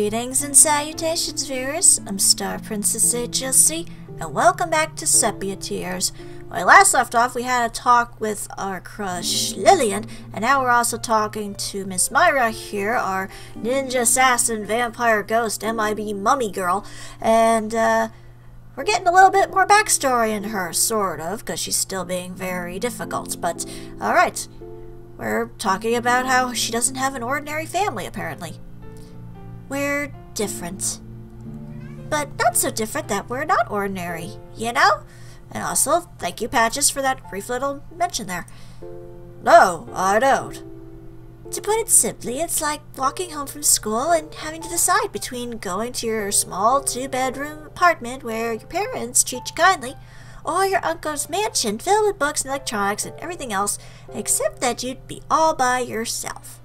Greetings and salutations, viewers. I'm StarPrincessHLC, and welcome back to Sepia Tears. When we last left off, we had a talk with our crush, Lillian, and now we're also talking to Miss Myra here, our ninja assassin, vampire ghost, MIB mummy girl, and we're getting a little bit more backstory into her, sort of, because she's still being very difficult, but alright. We're talking about how she doesn't have an ordinary family, apparently. We're different. But not so different that we're not ordinary, you know? And also, thank you, Patches, for that brief little mention there. No, I don't. To put it simply, it's like walking home from school and having to decide between going to your small two-bedroom apartment where your parents treat you kindly, or your uncle's mansion filled with books and electronics and everything else, except that you'd be all by yourself.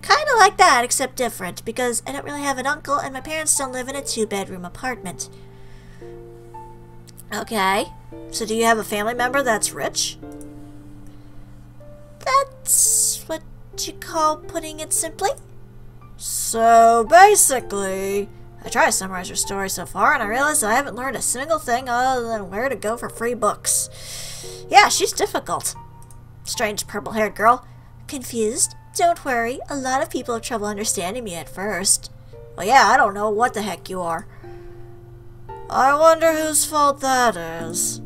Kinda like that, except different, because I don't really have an uncle and my parents don't live in a two-bedroom apartment. Okay, so do you have a family member that's rich? That's what you call putting it simply? So basically, I tried to summarize your story so far, and I realized that I haven't learned a single thing other than where to go for free books. Yeah, she's difficult. Strange purple-haired girl. Confused? Don't worry, a lot of people have trouble understanding me at first. Well, yeah, I don't know what the heck you are. I wonder whose fault that is.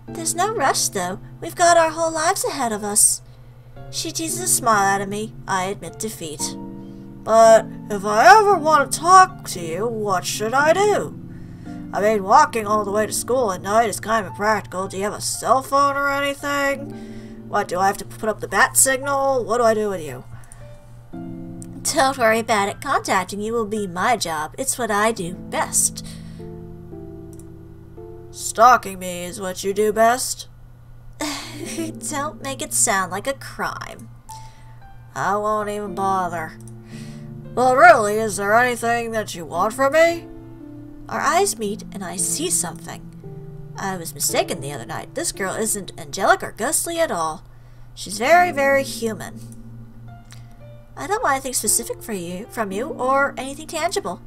There's no rush, though. We've got our whole lives ahead of us. She teases a smile at me. I admit defeat. But if I ever want to talk to you, what should I do? I mean, walking all the way to school at night is kind of impractical. Do you have a cell phone or anything? What, do I have to put up the bat signal? What do I do with you? Don't worry about it. Contacting you will be my job. It's what I do best. Stalking me is what you do best? Don't make it sound like a crime. I won't even bother. Well, really, is there anything that you want from me? Our eyes meet, and I see something. I was mistaken the other night. This girl isn't angelic or ghostly at all. She's very, very human. I don't want anything specific from you, or anything tangible.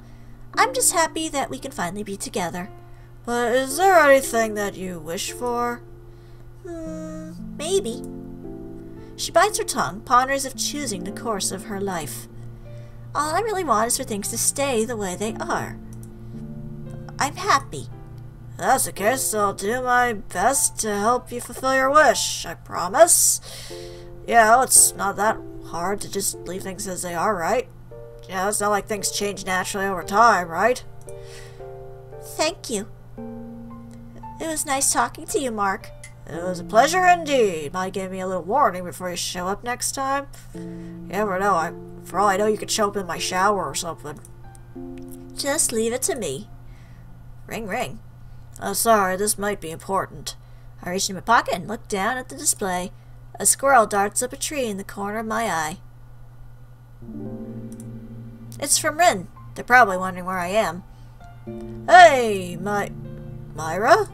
I'm just happy that we can finally be together. But is there anything that you wish for? Maybe. She bites her tongue, ponders of choosing the course of her life. All I really want is for things to stay the way they are. I'm happy. If that's the case, I'll do my best to help you fulfill your wish, I promise. It's not that hard to just leave things as they are, right? It's not like things change naturally over time, right? Thank you. It was nice talking to you, Mark. It was a pleasure indeed. Might give me a little warning before you show up next time. You never know. For all I know, you could show up in my shower or something. Just leave it to me. Ring, ring. Oh, sorry, this might be important. I reach in my pocket and look down at the display. A squirrel darts up a tree in the corner of my eye. It's from Rin. They're probably wondering where I am. Hey, Myra?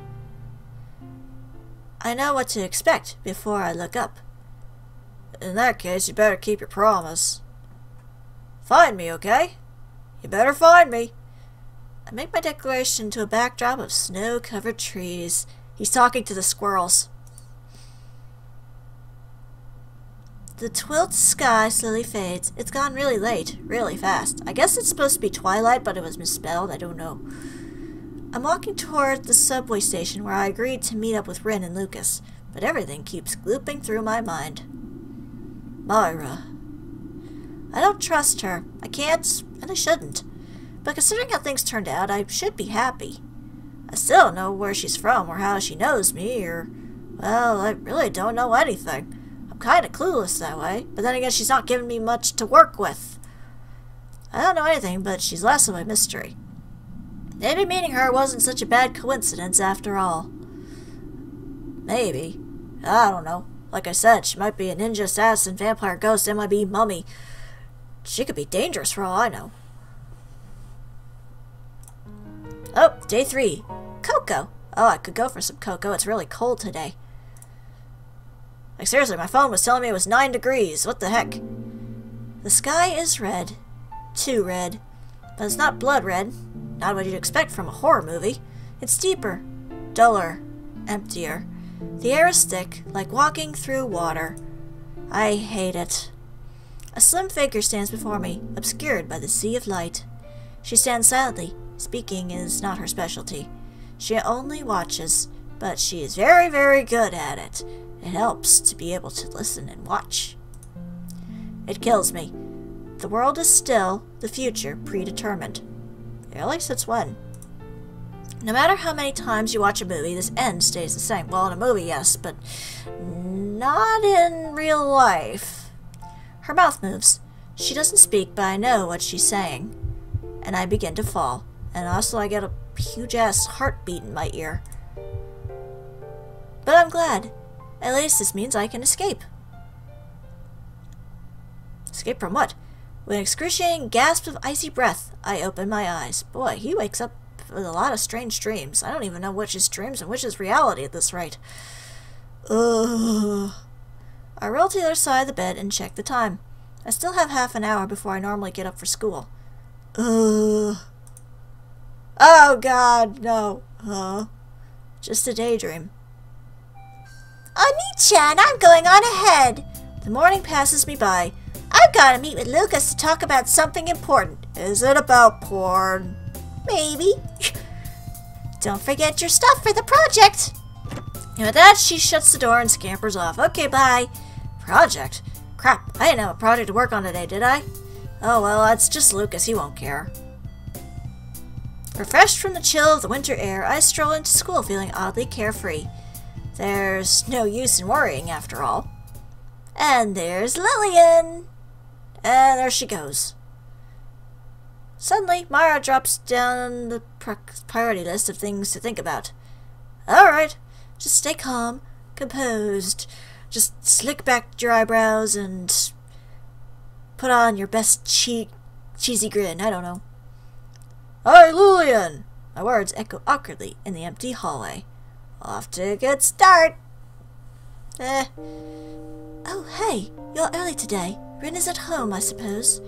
I know what to expect before I look up. In that case, you better keep your promise. Find me, okay? You better find me. I make my declaration to a backdrop of snow-covered trees. He's talking to the squirrels. The twilit sky slowly fades. It's gone really late, really fast. I guess it's supposed to be twilight, but it was misspelled. I don't know. I'm walking toward the subway station where I agreed to meet up with Rin and Lucas, but everything keeps looping through my mind. Myra. I don't trust her. I can't, and I shouldn't. But considering how things turned out, I should be happy. I still don't know where she's from or how she knows me, well, I really don't know anything. I'm kind of clueless that way, but then again, she's not giving me much to work with. I don't know anything, but she's less of a mystery. Maybe meeting her wasn't such a bad coincidence after all. Maybe. I don't know. Like I said, she might be a ninja assassin, vampire ghost, MIB mummy. She could be dangerous for all I know. Oh, day 3. Cocoa. Oh, I could go for some cocoa. It's really cold today. Like seriously, my phone was telling me it was 9 degrees. What the heck? The sky is red. too red. But it's not blood red. Not what you'd expect from a horror movie. It's deeper, duller, emptier. The air is thick, like walking through water. I hate it. A slim figure stands before me, obscured by the sea of light. She stands silently. Speaking is not her specialty. She only watches, but she is very, very good at it. It helps to be able to listen and watch. It kills me. The world is still, the future predetermined. Really? Since when? No matter how many times you watch a movie, this end stays the same. Well, in a movie, yes, but not in real life. Her mouth moves. She doesn't speak, but I know what she's saying. And I begin to fall. And also I get a huge-ass heartbeat in my ear. But I'm glad. At least this means I can escape. Escape from what? With an excruciating gasp of icy breath, I open my eyes. Boy, he wakes up with a lot of strange dreams. I don't even know which is dreams and which is reality at this rate. Ugh. I roll to the other side of the bed and check the time. I still have half an hour before I normally get up for school. Ugh. Oh God, no. Huh? Just a daydream. Oni-chan, I'm going on ahead. The morning passes me by. I've got to meet with Lucas to talk about something important. Is it about porn? Maybe. Don't forget your stuff for the project. And with that, she shuts the door and scampers off. Okay, bye. Project? Crap, I didn't have a project to work on today, did I? Oh well, that's just Lucas, he won't care. Refreshed from the chill of the winter air, I stroll into school feeling oddly carefree. There's no use in worrying, after all. And there's Lillian! And there she goes. Suddenly, Myra drops down the priority list of things to think about. Alright, just stay calm, composed. Just slick back your eyebrows and put on your best cheesy grin, I don't know. Hi, Lillian! My words echo awkwardly in the empty hallway. Off to a good start. Oh, hey, you're early today. Rin is at home, I suppose.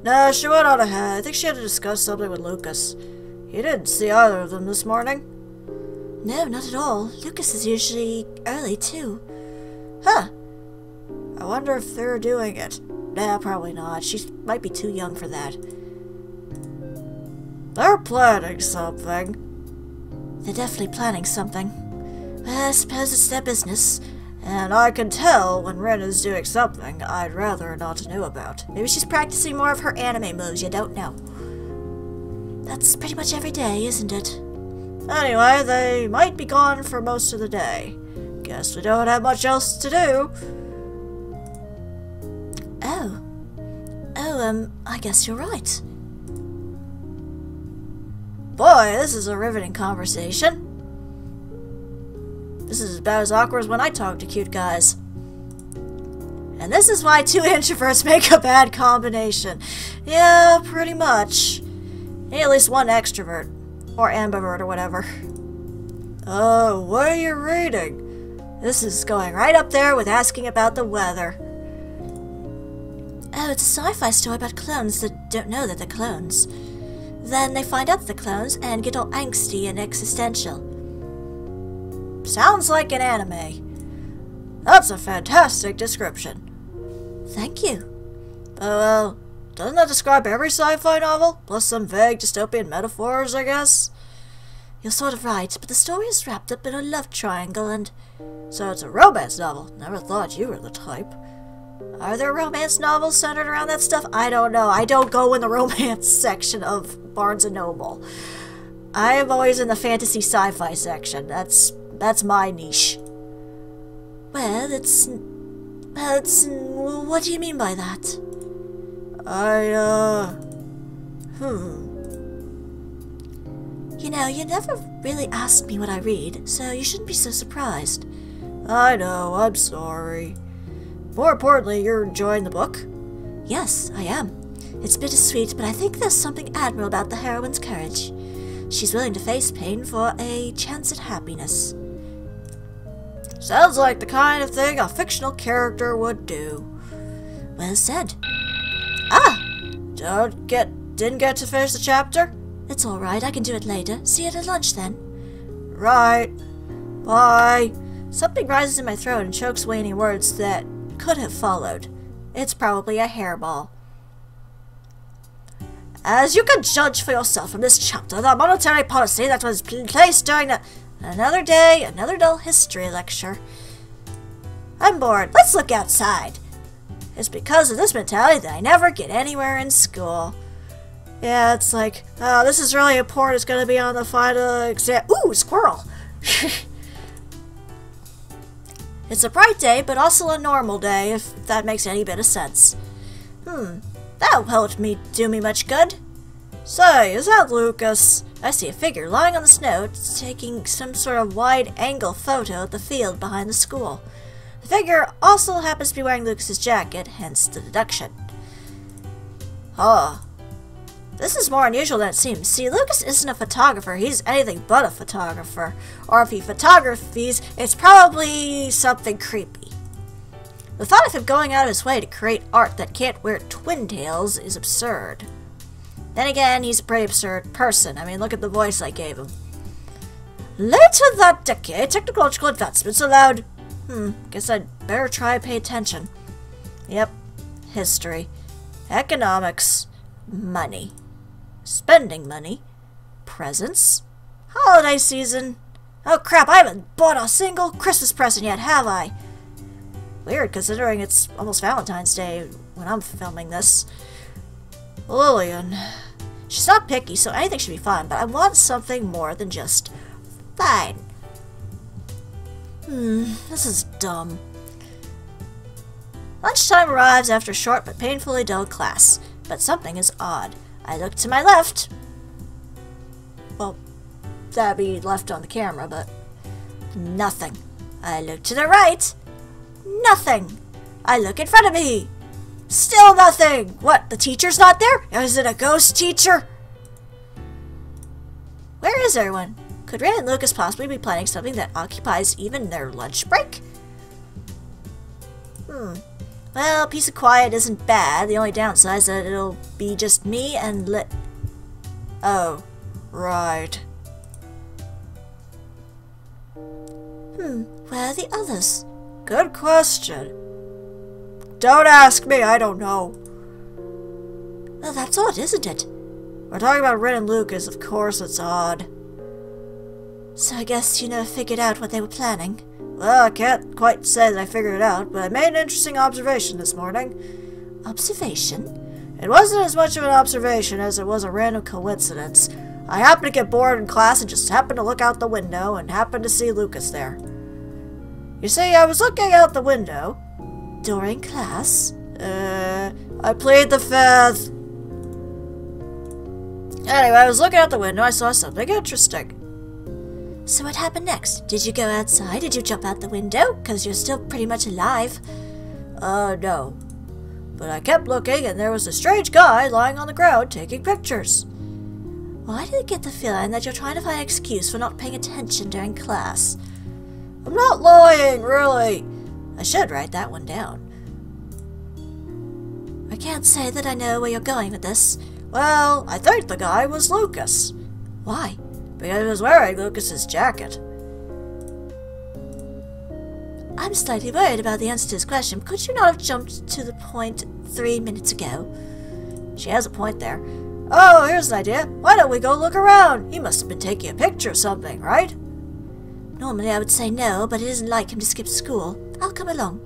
No, she went on ahead. I think she had to discuss something with Lucas. You didn't see either of them this morning? No, not at all. Lucas is usually early, too. Huh. I wonder if they're doing it. Nah, probably not. She might be too young for that. They're planning something. They're definitely planning something. Well, I suppose it's their business. And I can tell when Ren is doing something I'd rather not know about. Maybe she's practicing more of her anime moves, you don't know. That's pretty much every day, isn't it? Anyway, they might be gone for most of the day. Guess we don't have much else to do. I guess you're right. Boy, this is a riveting conversation. This is about as awkward as when I talk to cute guys. And this is why two introverts make a bad combination. Yeah, pretty much. Need at least one extrovert. Or ambivert or whatever. Oh, what are you reading? This is going right up there with asking about the weather. Oh, it's a sci-fi story about clones that don't know that they're clones. Then they find out they're clones and get all angsty and existential. Sounds like an anime. That's a fantastic description. Thank you. Well, doesn't that describe every sci-fi novel? Plus some vague dystopian metaphors, I guess? You're sort of right, but the story is wrapped up in a love triangle and... So it's a romance novel. Never thought you were the type. Are there romance novels centered around that stuff? I don't know. I don't go in the romance section of Barnes & Noble. I am always in the fantasy sci-fi section. That's my niche. Well, what do you mean by that? You know, you never really asked me what I read, so you shouldn't be so surprised. I know, I'm sorry. More importantly, you're enjoying the book? Yes, I am. It's bittersweet, but I think there's something admirable about the heroine's courage. She's willing to face pain for a chance at happiness. Sounds like the kind of thing a fictional character would do. Well said. Ah! Didn't get to finish the chapter? It's alright, I can do it later. See you at lunch then. Right. Bye. Something rises in my throat and chokes away any words that could have followed. It's probably a hairball. As you can judge for yourself from this chapter, the monetary policy that was placed during the... Another day, another dull history lecture. I'm bored. Let's look outside. It's because of this mentality that I never get anywhere in school. Yeah, it's like, oh, this is really important. It's going to be on the final exam. Ooh, squirrel! It's a bright day, but also a normal day, if that makes any bit of sense. That won't do me much good. Say, is that Lucas? I see a figure lying on the snow, taking some sort of wide-angle photo of the field behind the school. The figure also happens to be wearing Lucas's jacket, hence the deduction. Huh. This is more unusual than it seems. See, Lucas isn't a photographer. He's anything but a photographer. Or if he photographies, it's probably something creepy. The thought of him going out of his way to create art that can't wear twin tails is absurd. Then again, he's a pretty absurd person. I mean, look at the voice I gave him. Later that decade, technological advancements allowed... guess I'd better try to pay attention. Yep, history, economics, money, spending money, presents, holiday season. Oh crap, I haven't bought a single Christmas present yet, have I? Weird, considering it's almost Valentine's Day when I'm filming this. Lillian. She's not picky, so anything should be fine, but I want something more than just fine. This is dumb. Lunchtime arrives after a short but painfully dull class, but something is odd. I look to my left. Well, that'd be left on the camera, but nothing. I look to the right. Nothing. I look in front of me. Still nothing. What, the teacher's not there? Is it a ghost teacher? Where is everyone? Could Ren and Lucas possibly be planning something that occupies even their lunch break? Well, peace and quiet isn't bad. The only downside is that it'll be just me and Oh, right. Where are the others? Good question. Don't ask me, I don't know. Well, that's odd, isn't it? We're talking about Ren and Lucas, of course it's odd. So I guess you never figured out what they were planning? Well, I can't quite say that I figured it out, but I made an interesting observation this morning. Observation? It wasn't as much of an observation as it was a random coincidence. I happened to get bored in class and just happened to look out the window and happened to see Lucas there. You see, I was looking out the window. During class? I plead the fifth. Anyway, I was looking out the window, I saw something interesting. So what happened next? Did you go outside? Did you jump out the window? Because you're still pretty much alive. No. But I kept looking, and there was a strange guy lying on the ground taking pictures. Why did I get the feeling that you're trying to find an excuse for not paying attention during class? I'm not lying, really. I should write that one down. I can't say that I know where you're going with this. Well, I think the guy was Lucas. Why? Because he was wearing Lucas's jacket. I'm slightly worried about the answer to this question. Could you not have jumped to the point 3 minutes ago? She has a point there. Oh, here's an idea. Why don't we go look around? He must have been taking a picture or something, right? Normally I would say no, but it isn't like him to skip school. I'll come along.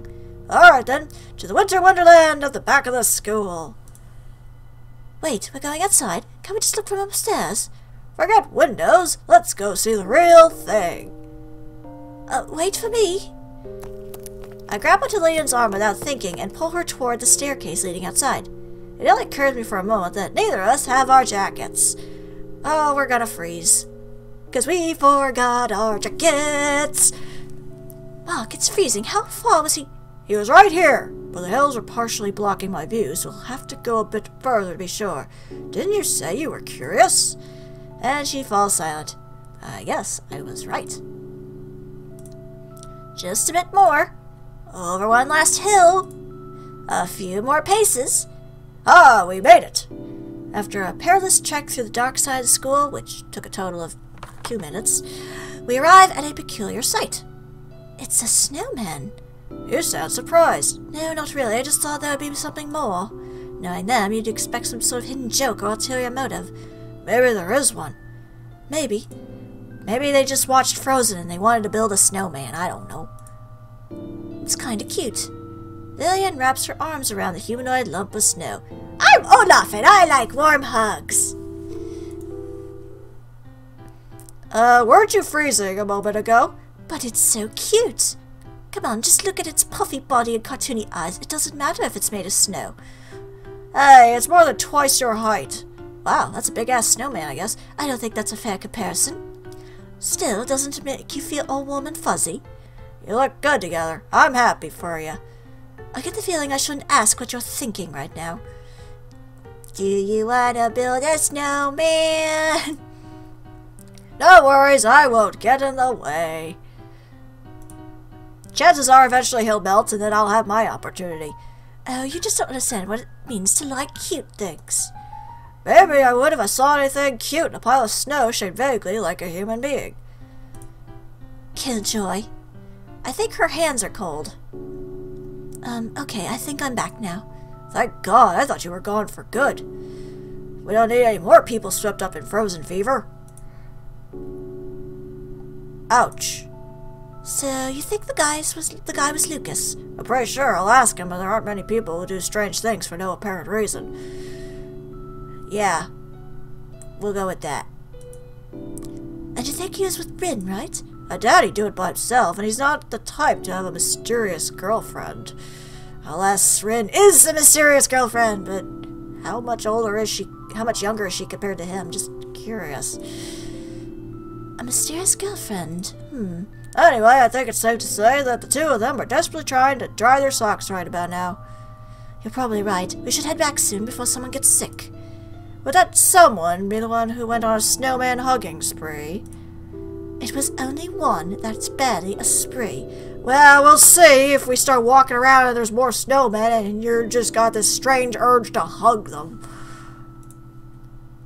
Alright then, to the winter wonderland at the back of the school. Wait, we're going outside? Can't we just look from upstairs? Forget windows, let's go see the real thing. Wait for me. I grab onto Lillian's arm without thinking and pull her toward the staircase leading outside. It only occurred to me for a moment that neither of us have our jackets. Oh, we're gonna freeze. 'Cause we forgot our jackets. Mark, it's freezing. How far was he? He was right here, but the hills are partially blocking my view, so we'll have to go a bit further to be sure. Didn't you say you were curious? And she falls silent. I guess I was right. Just a bit more. Over one last hill. A few more paces. Ah, we made it. After a perilous trek through the dark side of school, which took a total of 2 minutes, we arrive at a peculiar sight. It's a snowman. You sound surprised. No, not really. I just thought there would be something more. Knowing them, you'd expect some sort of hidden joke or ulterior motive. Maybe there is one. Maybe. Maybe they just watched Frozen and they wanted to build a snowman. I don't know. It's kinda cute. Lillian wraps her arms around the humanoid lump of snow. I'm Olaf and I like warm hugs. Weren't you freezing a moment ago? But it's so cute. Come on, just look at its puffy body and cartoony eyes. It doesn't matter if it's made of snow. Hey, it's more than twice your height. Wow, that's a big-ass snowman, I guess. I don't think that's a fair comparison. Still, doesn't it make you feel all warm and fuzzy? You look good together. I'm happy for you. I get the feeling I shouldn't ask what you're thinking right now. Do you wanna build a snowman? No worries, I won't get in the way. Chances are eventually he'll melt and then I'll have my opportunity. Oh, you just don't understand what it means to like cute things. Maybe I would if I saw anything cute in a pile of snow shaped vaguely like a human being. Killjoy. I think her hands are cold. Okay, I think I'm back now. Thank God, I thought you were gone for good. We don't need any more people swept up in frozen fever. Ouch. So, you think the guy was Lucas? I'm pretty sure I'll ask him, but there aren't many people who do strange things for no apparent reason. Yeah. We'll go with that. And you think he was with Rin, right? I doubt he'd do it by himself, and he's not the type to have a mysterious girlfriend. Unless Rin is a mysterious girlfriend, but how much older is she? How much younger is she compared to him? Just curious. A mysterious girlfriend? Anyway, I think it's safe to say that the two of them are desperately trying to dry their socks right about now. You're probably right. We should head back soon before someone gets sick. Would that someone be the one who went on a snowman hugging spree? It was only one. That's barely a spree. Well, we'll see if we start walking around and there's more snowmen and you're just got this strange urge to hug them.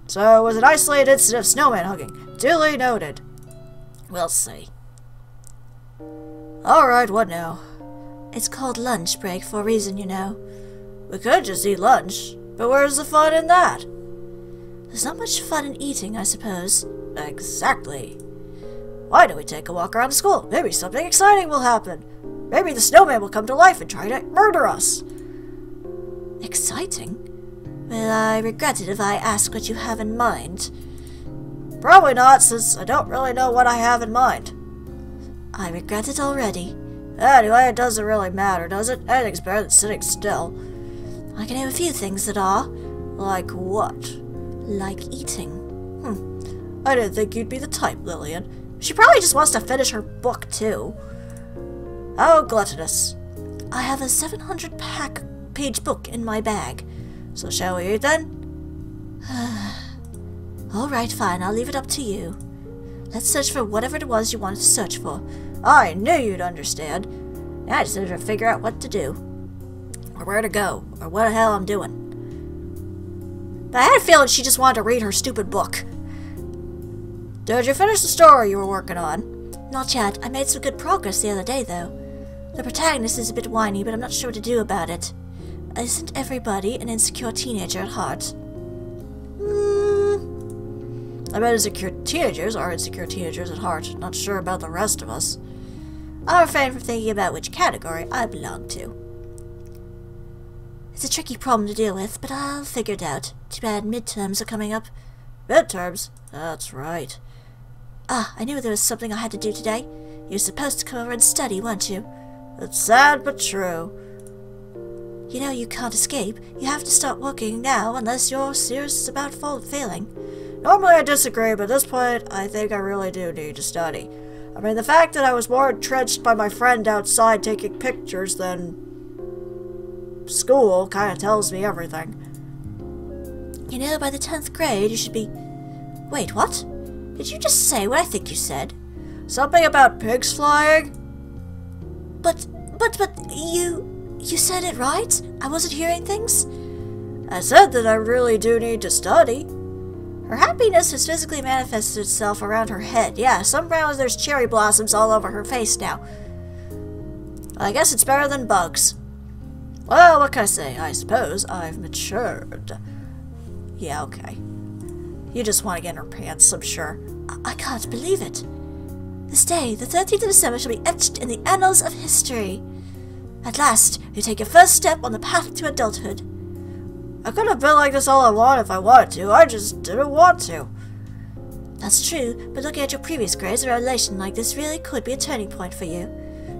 So, it was an isolated incident of snowman hugging. Duly noted. We'll see. Alright, what now? It's called lunch break for a reason, you know. We could just eat lunch, but where's the fun in that? There's not much fun in eating, I suppose. Exactly. Why don't we take a walk around the school? Maybe something exciting will happen. Maybe the snowman will come to life and try to murder us. Exciting? Will I regret it if I ask what you have in mind? Probably not, since I don't really know what I have in mind. I regret it already. Anyway, it doesn't really matter, does it? Anything's better than sitting still. I can name a few things that are. Like what? Like eating. I didn't think you'd be the type, Lillian. She probably just wants to finish her book, too. How gluttonous. I have a 700-page book in my bag. So shall we eat then? Alright, fine. I'll leave it up to you. Let's search for whatever it was you wanted to search for. I knew you'd understand. Now I just need to figure out what to do. Or where to go. Or what the hell I'm doing. But I had a feeling she just wanted to read her stupid book. Did you finish the story you were working on? Not yet. I made some good progress the other day, though. The protagonist is a bit whiny, but I'm not sure what to do about it. Isn't everybody an insecure teenager at heart? I bet insecure teenagers are insecure teenagers at heart. Not sure about the rest of us. I'll refrain from thinking about which category I belong to. It's a tricky problem to deal with, but I'll figure it out. Too bad midterms are coming up. Midterms? That's right. Ah, I knew there was something I had to do today. You were supposed to come over and study, weren't you? It's sad but true. You know you can't escape. You have to start working now unless you're serious about failing. Normally I disagree, but at this point, I think I really do need to study. I mean, the fact that I was more entrenched by my friend outside taking pictures than school kind of tells me everything. You know, by the 10th grade, you should be... Wait, what? Did you just say what I think you said? Something about pigs flying? But you said it right? I wasn't hearing things? I said that I really do need to study. Her happiness has physically manifested itself around her head. Yeah, sometimes there's cherry blossoms all over her face now. I guess it's better than bugs. Well, what can I say? I suppose I've matured. Yeah, okay. You just want to get in her pants, I'm sure. I can't believe it. This day, the 13th of December, shall be etched in the annals of history. At last, you take your first step on the path to adulthood. I could have been like this all along if I wanted to. I just didn't want to. That's true, but looking at your previous grades, a revelation like this really could be a turning point for you.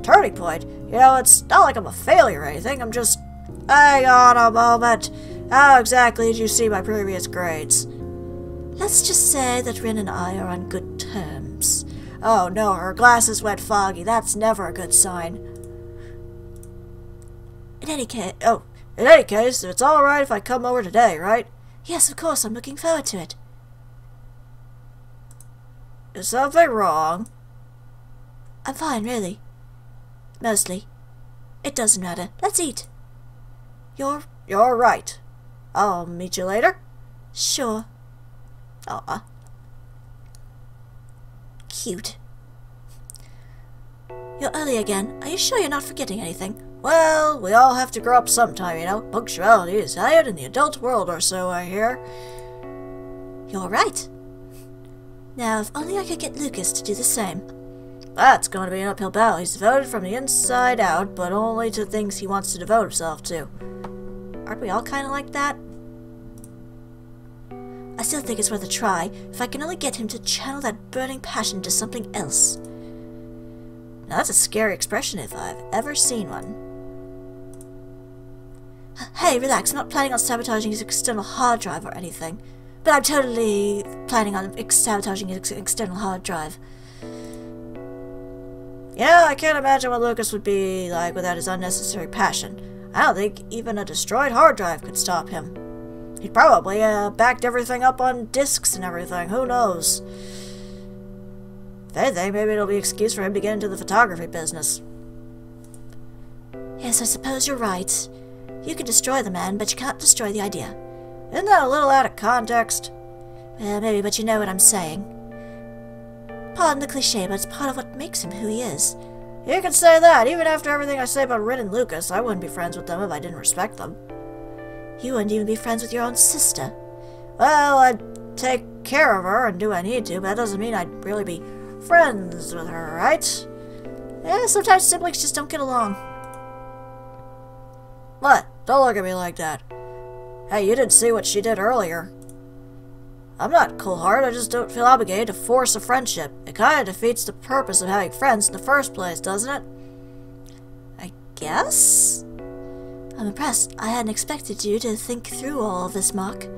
Turning point? You know, it's not like I'm a failure or anything. I'm just... Hang on a moment. How exactly did you see my previous grades? Let's just say that Rin and I are on good terms. Oh no, her glasses went foggy. That's never a good sign. In any case, it's alright if I come over today, right? Yes, of course, I'm looking forward to it. Is something wrong? I'm fine, really. Mostly. It doesn't matter. Let's eat. You're right. I'll meet you later? Sure. Aw. Cute. You're early again. Are you sure you're not forgetting anything? Well, we all have to grow up sometime, you know. Punctuality is valued in the adult world or so, I hear. You're right. Now, if only I could get Lucas to do the same. That's going to be an uphill battle. He's devoted from the inside out, but only to things he wants to devote himself to. Aren't we all kind of like that? I still think it's worth a try, if I can only get him to channel that burning passion to something else. Now that's a scary expression if I've ever seen one. Hey, relax, I'm not planning on sabotaging his external hard drive or anything. But I'm totally planning on sabotaging his external hard drive. Yeah, I can't imagine what Lucas would be like without his unnecessary passion. I don't think even a destroyed hard drive could stop him. He'd probably backed everything up on discs and everything, who knows? If anything, maybe it'll be an excuse for him to get into the photography business. Yes, I suppose you're right. You can destroy the man, but you can't destroy the idea. Isn't that a little out of context? Maybe, but you know what I'm saying. Pardon the cliché, but it's part of what makes him who he is. You can say that. Even after everything I say about Rin and Lucas, I wouldn't be friends with them if I didn't respect them. You wouldn't even be friends with your own sister. Well, I'd take care of her and do what I need to, but that doesn't mean I'd really be friends with her, right? Yeah, sometimes siblings just don't get along. What? Don't look at me like that. Hey, you didn't see what she did earlier. I'm not cold-hearted, I just don't feel obligated to force a friendship. It kinda defeats the purpose of having friends in the first place, doesn't it? I guess? I'm impressed. I hadn't expected you to think through all of this, Mark.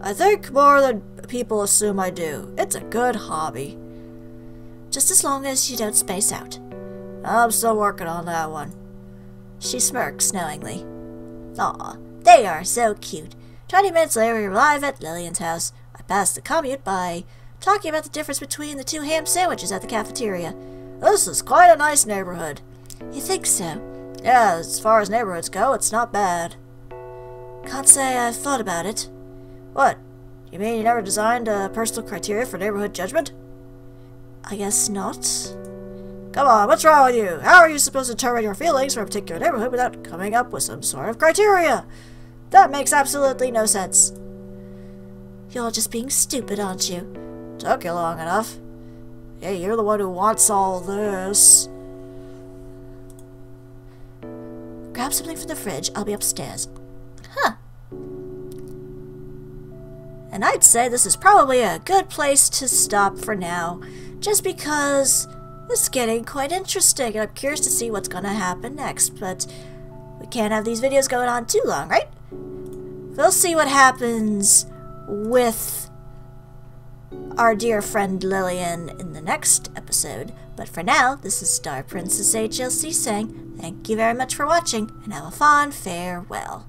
I think more than people assume I do. It's a good hobby. Just as long as you don't space out. I'm still working on that one. She smirks knowingly. Aw, they are so cute. 20 minutes later, we arrive at Lillian's house. I pass the commute by talking about the difference between the 2 ham sandwiches at the cafeteria. This is quite a nice neighborhood. You think so? Yeah, as far as neighborhoods go, it's not bad. Can't say I've thought about it. What? You mean you never designed a personal criteria for neighborhood judgment? I guess not. Come on, what's wrong with you? How are you supposed to determine your feelings for a particular neighborhood without coming up with some sort of criteria? That makes absolutely no sense. You're just being stupid, aren't you? Took you long enough. Hey, you're the one who wants all this. Grab something from the fridge. I'll be upstairs. Huh. And I'd say this is probably a good place to stop for now, just because this is getting quite interesting, and I'm curious to see what's going to happen next, but we can't have these videos going on too long, right? We'll see what happens with our dear friend Lillian in the next episode, but for now, this is StarPrincessHLC saying thank you very much for watching, and have a fond farewell.